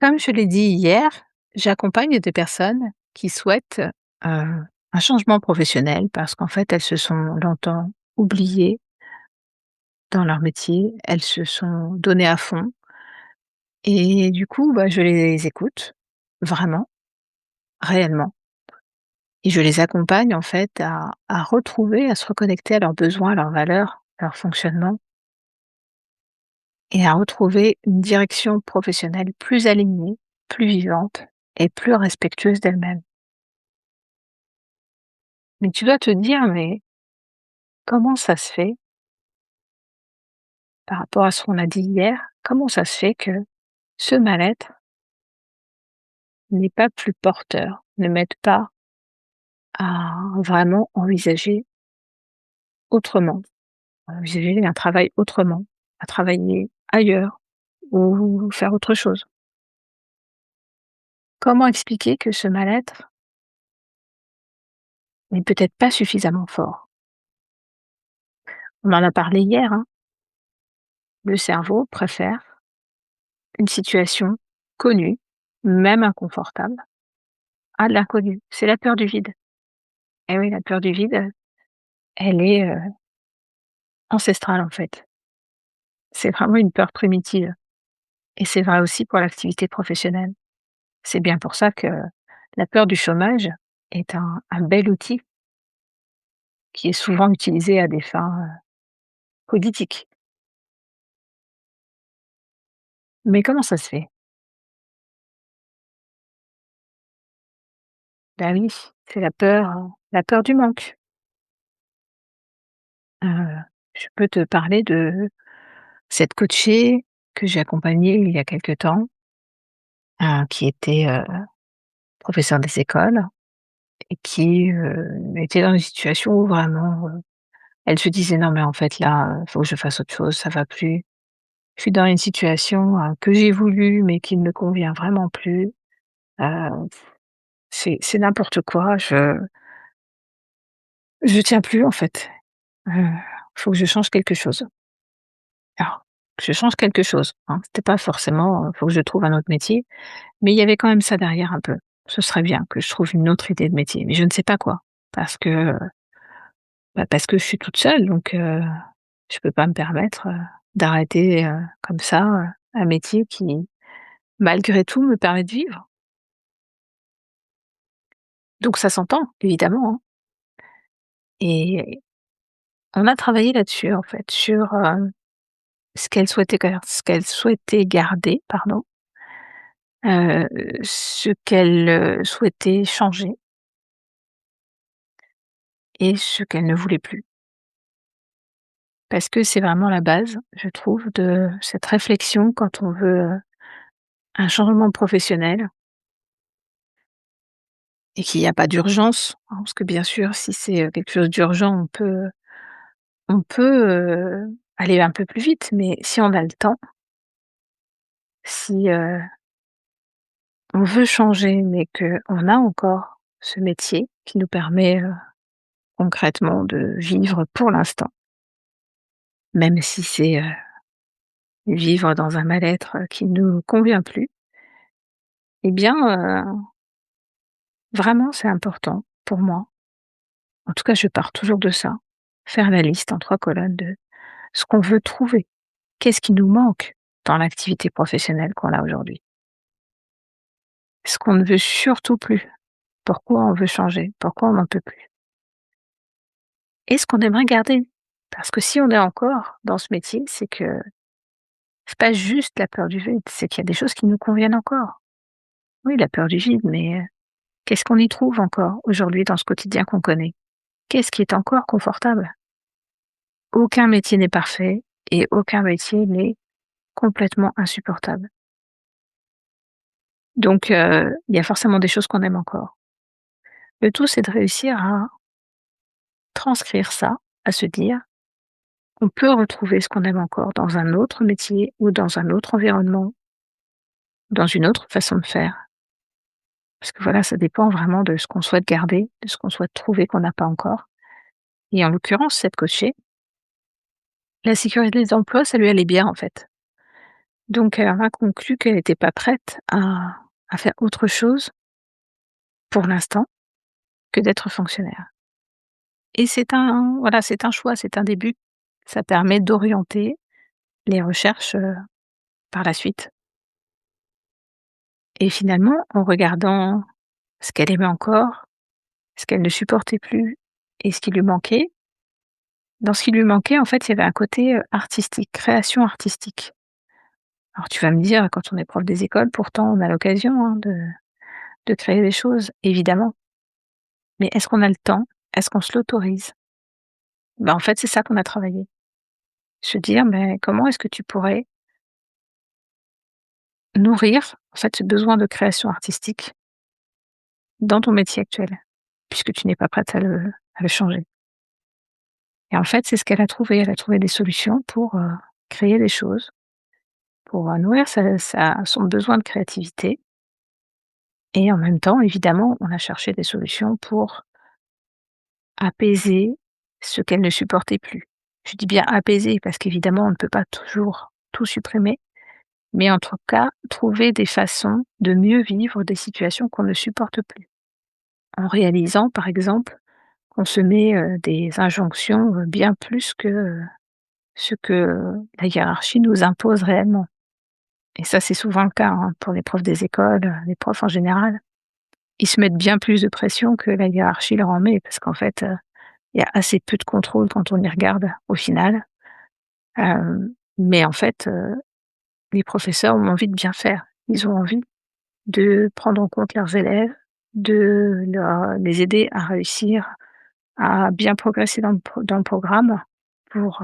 Comme je l'ai dit hier, j'accompagne des personnes qui souhaitent, un changement professionnel parce qu'en fait, elles se sont longtemps oubliées dans leur métier. Elles se sont données à fond et du coup, bah, je les écoute vraiment, réellement et je les accompagne en fait à retrouver, à se reconnecter à leurs besoins, à leurs valeurs, leur fonctionnement et à retrouver une direction professionnelle plus alignée, plus vivante et plus respectueuse d'elles-mêmes. Mais tu dois te dire: «Mais comment ça se fait, par rapport à ce qu'on a dit hier, comment ça se fait que ce mal-être n'est pas plus porteur, ne m'aide pas à vraiment envisager autrement, à envisager un travail autrement, à travailler ailleurs ou faire autre chose?» Comment expliquer que ce mal-être n'est peut-être pas suffisamment fort? On en a parlé hier, hein, le cerveau préfère une situation connue, même inconfortable, à de l'inconnu. C'est la peur du vide. Et oui, la peur du vide, elle est, ancestrale, en fait. C'est vraiment une peur primitive et c'est vrai aussi pour l'activité professionnelle. C'est bien pour ça que la peur du chômage est un bel outil qui est souvent utilisé à des fins, politiques. Mais comment ça se fait? Bah oui, c'est la peur du manque. Heu, je peux te parler de cette coachée que j'ai accompagnée il y a quelque temps, qui était, professeure des écoles et qui, était dans une situation où vraiment, elle se disait: «Non mais en fait là, faut que je fasse autre chose, ça va plus. Je suis dans une situation, que j'ai voulu mais qui ne me convient vraiment plus. Heu, c'est n'importe quoi, je tiens plus en fait. Heu, faut que je change quelque chose». Alors, que je change quelque chose, hein, c'était pas forcément, faut que je trouve un autre métier, mais il y avait quand même ça derrière un peu. Ce serait bien que je trouve une autre idée de métier, mais je ne sais pas quoi. Parce que, parce que je suis toute seule donc je peux pas me permettre, d'arrêter, comme ça, un métier qui, malgré tout, me permet de vivre. Donc ça s'entend, évidemment, hein, et on a travaillé là-dessus, en fait, sur, ce qu'elle souhaitait garder, pardon, heu, ce qu'elle, souhaitait changer et ce qu'elle ne voulait plus. Parce que c'est vraiment la base, je trouve, de cette réflexion quand on veut, un changement professionnel et qu'il y a pas d'urgence, hein, parce que bien sûr, si c'est, quelque chose d'urgent, on peut aller un peu plus vite, mais si on a le temps, si, on veut changer, mais qu'on a encore ce métier qui nous permet, concrètement de vivre pour l'instant, même si c'est, vivre dans un mal-être, qui ne nous convient plus, eh bien, vraiment c'est important pour moi. En tout cas, je pars toujours de ça. Faire la liste en 3 colonnes de ce qu'on veut trouver. Qu'est-ce qui nous manque dans l'activité professionnelle qu'on a aujourd'hui? Ce qu'on ne veut surtout plus. Pourquoi on veut changer? Pourquoi on n'en peut plus? Et ce qu'on aimerait garder. Parce que si on est encore dans ce métier, c'est que c'est pas juste la peur du vide, c'est qu'il y a des choses qui nous conviennent encore. Oui, la peur du vide, mais qu'est-ce qu'on y trouve encore aujourd'hui dans ce quotidien qu'on connaît? Qu'est-ce qui est encore confortable? Aucun métier n'est parfait et aucun métier n'est complètement insupportable. Donc il y a forcément des choses qu'on aime encore. Le tout, c'est de réussir à transcrire ça, à se dire: «On peut retrouver ce qu'on aime encore dans un autre métier ou dans un autre environnement, dans une autre façon de faire». Parce que voilà, ça dépend vraiment de ce qu'on souhaite garder, de ce qu'on souhaite trouver qu'on n'a pas encore. Et en l'occurrence, cette coachée, la sécurité des emplois, ça lui allait bien, en fait. Donc elle en a conclu qu'elle n'était pas prête à faire autre chose, pour l'instant, que d'être fonctionnaire. Et c'est un choix, c'est un début. Ça permet d'orienter les recherches, par la suite. Et finalement, en regardant ce qu'elle aimait encore, ce qu'elle ne supportait plus et ce qui lui manquait, dans ce qui lui manquait, en fait, il y avait un côté, artistique, création artistique. Alors tu vas me dire, quand on est prof des écoles, pourtant on a l'occasion, hein, de créer des choses, évidemment. Mais est-ce qu'on a le temps? Est-ce qu'on se l'autorise? En fait, c'est ça qu'on a travaillé. Se dire: «Mais comment est-ce que tu pourrais nourrir, en fait, ce besoin de création artistique dans ton métier actuel?» Puisque tu n'es pas prête à le changer. Et en fait, c'est ce qu'elle a trouvé. Elle a trouvé des solutions pour, créer des choses, pour, nourrir son besoin de créativité et en même temps, évidemment, on a cherché des solutions pour apaiser ce qu'elle ne supportait plus. Je dis bien apaiser parce qu'évidemment, on ne peut pas toujours tout supprimer, mais en tout cas, trouver des façons de mieux vivre des situations qu'on ne supporte plus. En réalisant, par exemple, qu'on se met, des injonctions, bien plus que, ce que, la hiérarchie nous impose réellement. Et ça, c'est souvent le cas, hein, pour les profs des écoles, les profs en général. Ils se mettent bien plus de pression que la hiérarchie leur en met parce qu'en fait, il y a assez peu de contrôle quand on y regarde au final. Mais en fait, les professeurs ont envie de bien faire. Ils ont envie de prendre en compte leurs élèves, de les aider à réussir, à bien progresser dans le programme pour,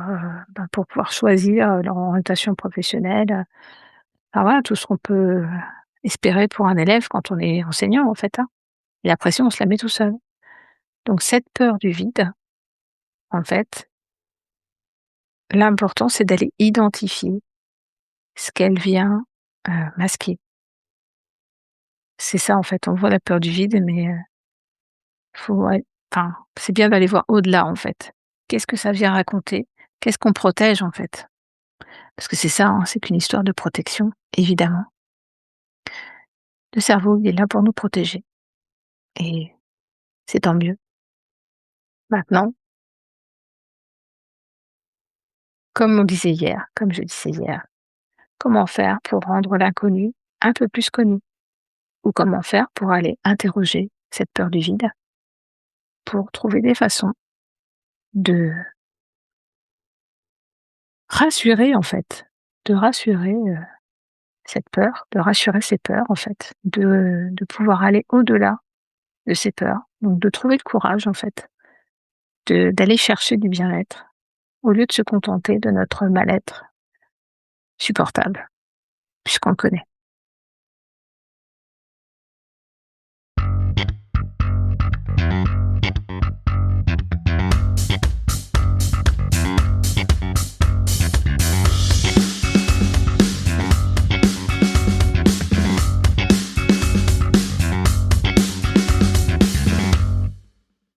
pour pouvoir choisir, leur orientation professionnelle, enfin voilà, tout ce qu'on peut espérer pour un élève quand on est enseignant, en fait, hein. Et la pression, on se la met tout seul. Donc cette peur du vide, en fait, l'important, c'est d'aller identifier ce qu'elle vient, masquer. C'est ça, en fait, on voit la peur du vide, mais faut ouais, enfin, c'est bien d'aller voir au-delà, en fait. Qu'est-ce que ça vient raconter? Qu'est-ce qu'on protège, en fait? Parce que c'est ça, hein, c'est qu'une histoire de protection, évidemment. Le cerveau, il est là pour nous protéger et c'est tant mieux. Maintenant, comme je disais hier, comment faire pour rendre l'inconnu un peu plus connu? Ou comment faire pour aller interroger cette peur du vide, pour trouver des façons de rassurer, en fait, de rassurer, cette peur, de rassurer ces peurs, en fait, de pouvoir aller au-delà de ces peurs. Donc de trouver le courage, en fait, d'aller chercher du bien-être, au lieu de se contenter de notre mal-être supportable, puisqu'on le connaît.